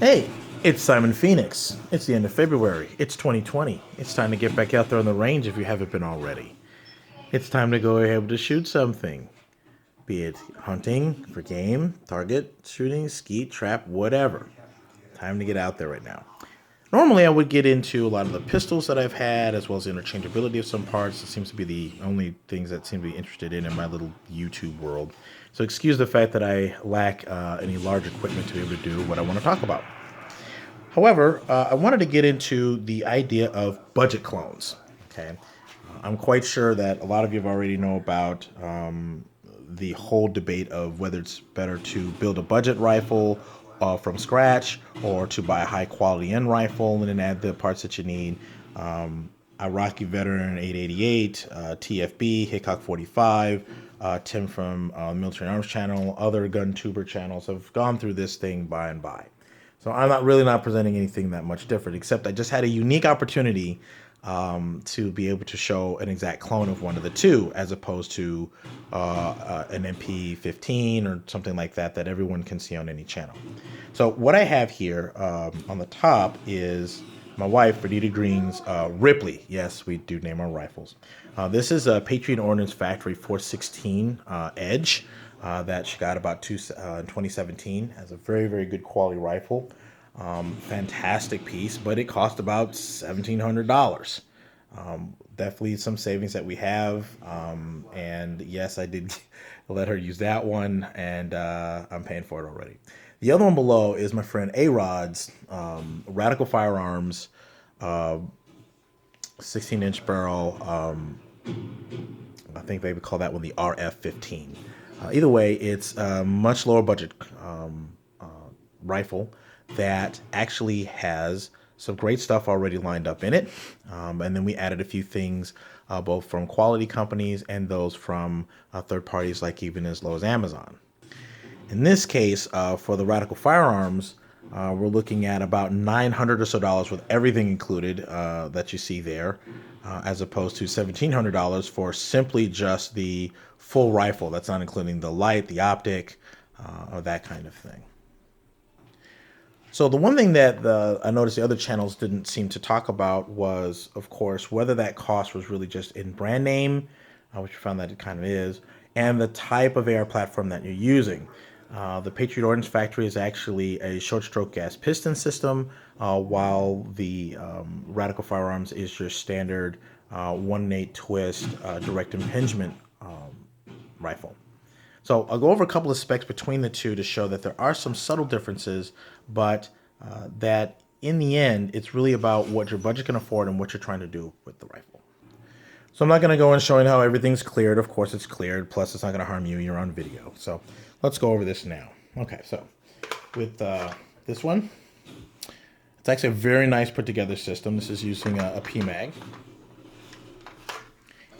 Hey, it's Simon Phoenix. It's the end of February. It's 2020. It's time to get back out there on the range if you haven't been already. It's time to go ahead to shoot something. Be it hunting for game, target, shooting, skeet, trap, whatever. Time to get out there right now. Normally, I would get into a lot of the pistols that I've had, as well as the interchangeability of some parts. It seems to be the only things that seem to be interested in my little YouTube world. So excuse the fact that I lack any large equipment to be able to do what I want to talk about. However, I wanted to get into the idea of budget clones. Okay, I'm quite sure that a lot of you already know about the whole debate of whether it's better to build a budget rifle from scratch or to buy a high quality end rifle and then add the parts that you need. Iraqi veteran 888, TFB, Hickok 45, Tim from Military Arms Channel, other gun tuber channels have gone through this thing by and by. So I'm not really not presenting anything that much different, except I just had a unique opportunity to be able to show an exact clone of one of the two, as opposed to an MP-15 or something like that that everyone can see on any channel. So what I have here on the top is my wife, Benita Green's Ripley. Yes, we do name our rifles. This is a Patriot Ordnance Factory 416 Edge that she got about in 2017. Has a very, very good quality rifle. Fantastic piece, but it cost about $1,700. Definitely some savings that we have. And yes, I did let her use that one, and I'm paying for it already. The other one below is my friend A-Rod's Reticle Firearms 16-inch barrel. I think they would call that one the RF-15. Either way, it's a much lower budget rifle that actually has some great stuff already lined up in it. And then we added a few things both from quality companies and those from third parties, like even as low as Amazon. In this case, for the Reticle Firearms, we're looking at about $900 or so with everything included that you see there, as opposed to $1,700 for simply just the full rifle. That's not including the light, the optic, or that kind of thing. So the one thing that I noticed the other channels didn't seem to talk about was, of course, whether that cost was really just in brand name, which we found that it kind of is, and the type of AR platform that you're using. The Patriot Ordnance Factory is actually a short-stroke gas piston system, while the Reticle Firearms is your standard 1-8 twist direct impingement rifle. So I'll go over a couple of specs between the two to show that there are some subtle differences, but that in the end, it's really about what your budget can afford and what you're trying to do with the rifle. So I'm not going to go in showing how everything's cleared. Of course, it's cleared. Plus, it's not going to harm you. You're on video. So let's go over this now. Okay, so with this one, it's actually a very nice put together system. This is using a PMag.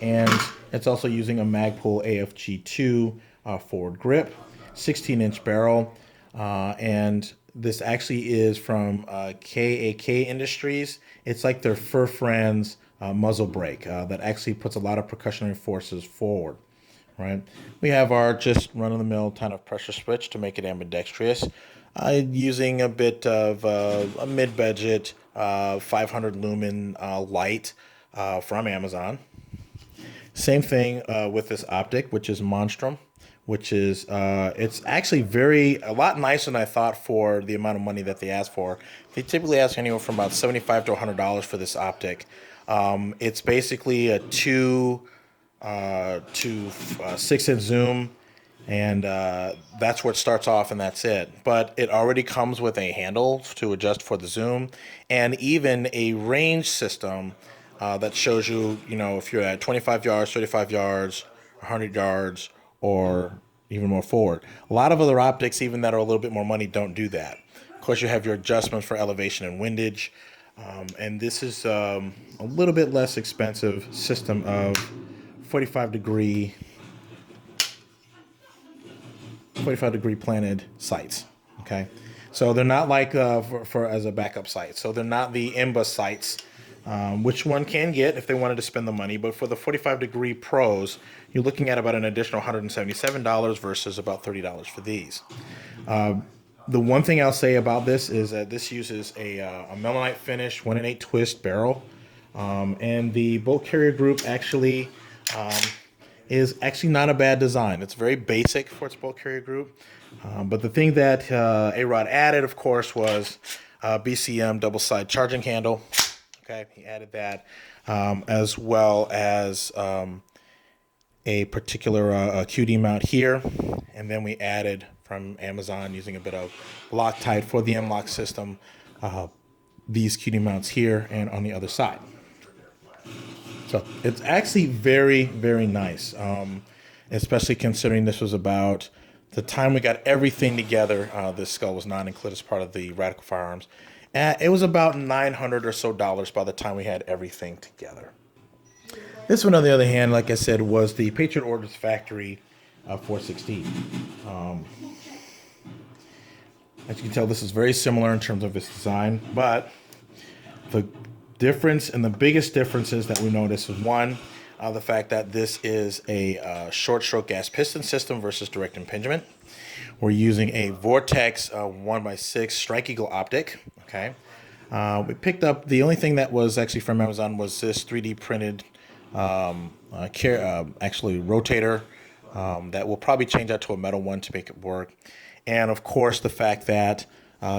And it's also using a Magpul AFG-2 forward grip, 16-inch barrel. And this actually is from KAK Industries. It's like their Fur Friends muzzle brake that actually puts a lot of percussionary forces forward. Right, we have our just run-of-the-mill kind of pressure switch to make it ambidextrous. Using a bit of a mid-budget 500 lumen light from Amazon. Same thing with this optic, which is Monstrum, which is it's actually a lot nicer than I thought for the amount of money that they ask for. They typically ask anywhere from about $75 to $100 for this optic. It's basically a 2 to 6-inch zoom, and that's where it starts off, and that's it. But it already comes with a handle to adjust for the zoom, and even a range system that shows you, if you're at 25 yards, 35 yards, 100 yards, or even more forward. A lot of other optics, even that are a little bit more money, don't do that. Of course, you have your adjustments for elevation and windage, and this is a little bit less expensive system of 45 degree planted sights. Okay, so they're not like for as a backup sight. So they're not the MBUS sights, which one can get if they wanted to spend the money. But for the 45 degree pros, you're looking at about an additional $177 versus about $30 for these. The one thing I'll say about this is that this uses a melanite finish 1 in 8 twist barrel, and the bolt carrier group actually is actually not a bad design. It's very basic for its bolt carrier group, but the thing that A-Rod added, of course, was BCM double side charging handle. Okay, he added that, as well as a particular QD mount here, and then we added from Amazon, using a bit of Loctite for the M-Lok system, these QD mounts here and on the other side. So it's actually very, very nice, especially considering this was about the time we got everything together. This skull was not included as part of the Reticle Firearms. It was about $900 or so by the time we had everything together. This one, on the other hand, like I said, was the Patriot Ordnance Factory 416. As you can tell, this is very similar in terms of its design, but the difference, and the biggest differences that we notice, is one, the fact that this is a short stroke gas piston system versus direct impingement. We're using a Vortex 1x6 Strike Eagle optic. Okay, we picked up, the only thing that was actually from Amazon was this 3D printed actually rotator that will probably change out to a metal one to make it work. And of course, the fact that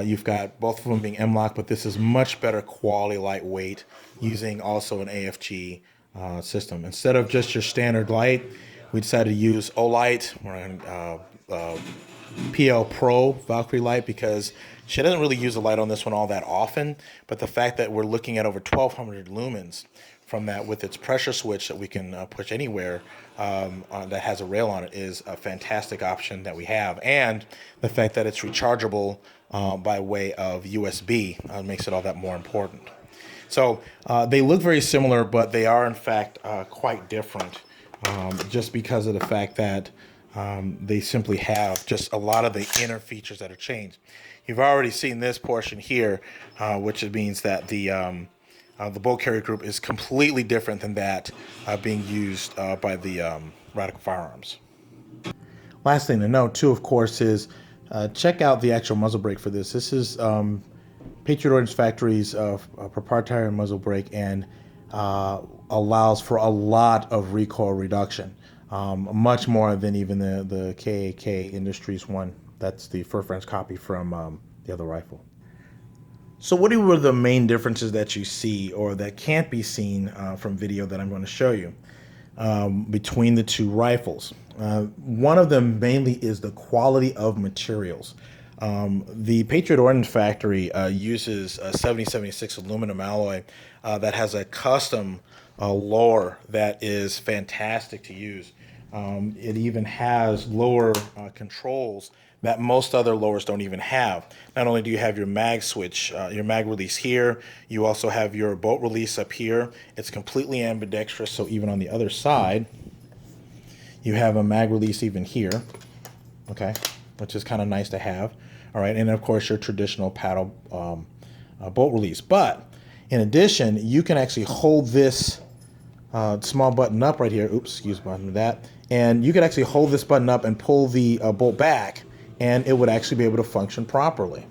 you've got both of them being M-Lok, but this is much better quality lightweight, using also an AFG system. Instead of just your standard light, we decided to use Olight. We're on PL Pro Valkyrie light because she doesn't really use a light on this one all that often. But the fact that we're looking at over 1,200 lumens from that, with its pressure switch that we can push anywhere, that has a rail on it, is a fantastic option that we have. And the fact that it's rechargeable by way of USB makes it all that more important. So they look very similar, but they are in fact quite different, just because of the fact that they simply have just a lot of the inner features that are changed. You've already seen this portion here, which means that the bolt carrier group is completely different than that being used by the Reticle Firearms. Last thing to note too, of course, is check out the actual muzzle brake for this. This is Patriot Ordnance Factory's proprietary muzzle brake, and allows for a lot of recoil reduction, much more than even the KAK Industries one. That's the reference copy from the other rifle. So what were the main differences that you see, or that can't be seen from video that I'm going to show you, between the two rifles? One of them mainly is the quality of materials. The Patriot Ordnance Factory uses a 7076 aluminum alloy that has a custom lower that is fantastic to use. It even has lower controls that most other lowers don't even have. Not only do you have your mag switch, your mag release here, you also have your bolt release up here. It's completely ambidextrous, so even on the other side, you have a mag release even here, okay, which is kind of nice to have. All right, and of course your traditional paddle bolt release. But in addition, you can actually hold this small button up right here. Oops, excuse me for that. And you can actually hold this button up and pull the bolt back, and it would actually be able to function properly.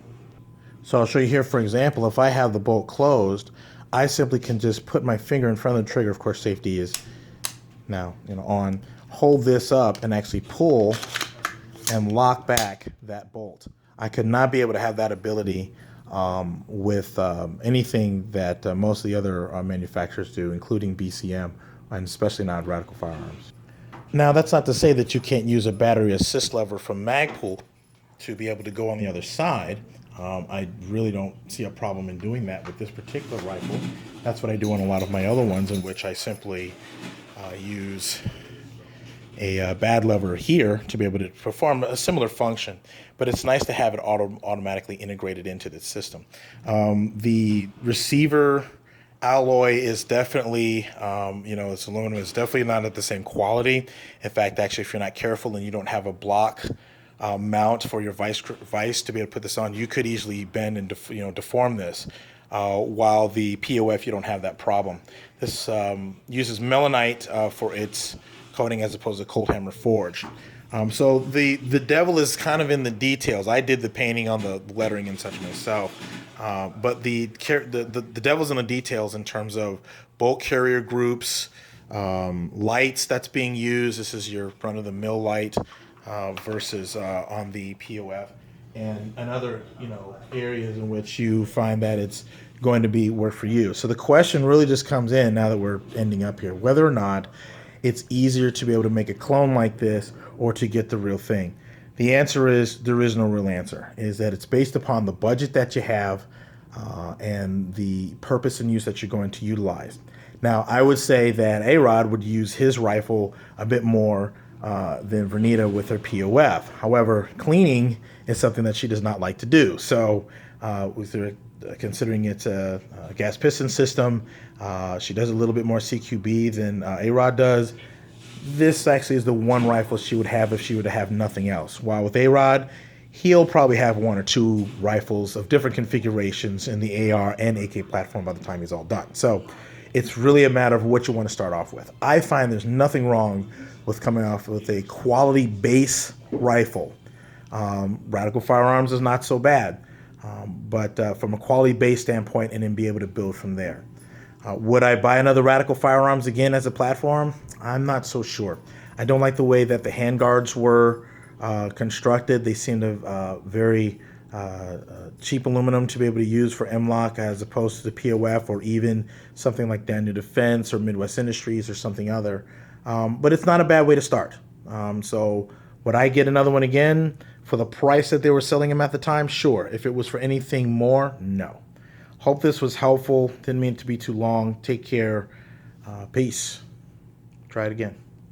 So I'll show you here, for example, if I have the bolt closed, I simply can just put my finger in front of the trigger. Of course, safety is now on. Hold this up and actually pull and lock back that bolt. I could not be able to have that ability with anything that most of the other manufacturers do, including BCM, and especially not Reticle Firearms. Now, that's not to say that you can't use a battery assist lever from Magpul to be able to go on the other side. I really don't see a problem in doing that with this particular rifle. That's what I do on a lot of my other ones, in which I simply use a bad lever here to be able to perform a similar function, but it's nice to have it automatically integrated into the system. The receiver alloy is definitely, it's aluminum. It's definitely not at the same quality. In fact, actually, if you're not careful and you don't have a block mount for your vice to be able to put this on, you could easily bend and deform this. While the POF, you don't have that problem. This uses melanite for its coating as opposed to cold hammer forge. So the devil is kind of in the details. I did the painting on the lettering and such myself, but the devil's in the details in terms of bulk carrier groups, lights that's being used. This is your run-of-the-mill light versus on the POF, and other areas in which you find that it's going to be work for you. So the question really just comes in now that we're ending up here, whether or not it's easier to be able to make a clone like this or to get the real thing. The answer is there is no real answer. Is that it's based upon the budget that you have and the purpose and use that you're going to utilize. Now, I would say that A-Rod would use his rifle a bit more than Vernita with her POF. However, cleaning is something that she does not like to do. So with her, considering it's a gas piston system, she does a little bit more CQB than A-Rod does. This actually is the one rifle she would have if she were to have nothing else. While with A-Rod, he'll probably have one or two rifles of different configurations in the AR and AK platform by the time he's all done. So it's really a matter of what you want to start off with. I find there's nothing wrong with coming off with a quality base rifle. Reticle Firearms is not so bad, but from a quality base standpoint, and then be able to build from there. Would I buy another Reticle Firearms again as a platform? I'm not so sure. I don't like the way that the handguards were constructed. They seem to very cheap aluminum to be able to use for M-Lok as opposed to the POF or even something like Daniel Defense or Midwest Industries or something other. But it's not a bad way to start. So would I get another one again for the price that they were selling them at the time? Sure. If it was for anything more, no. Hope this was helpful. Didn't mean it to be too long. Take care. Peace. Try it again.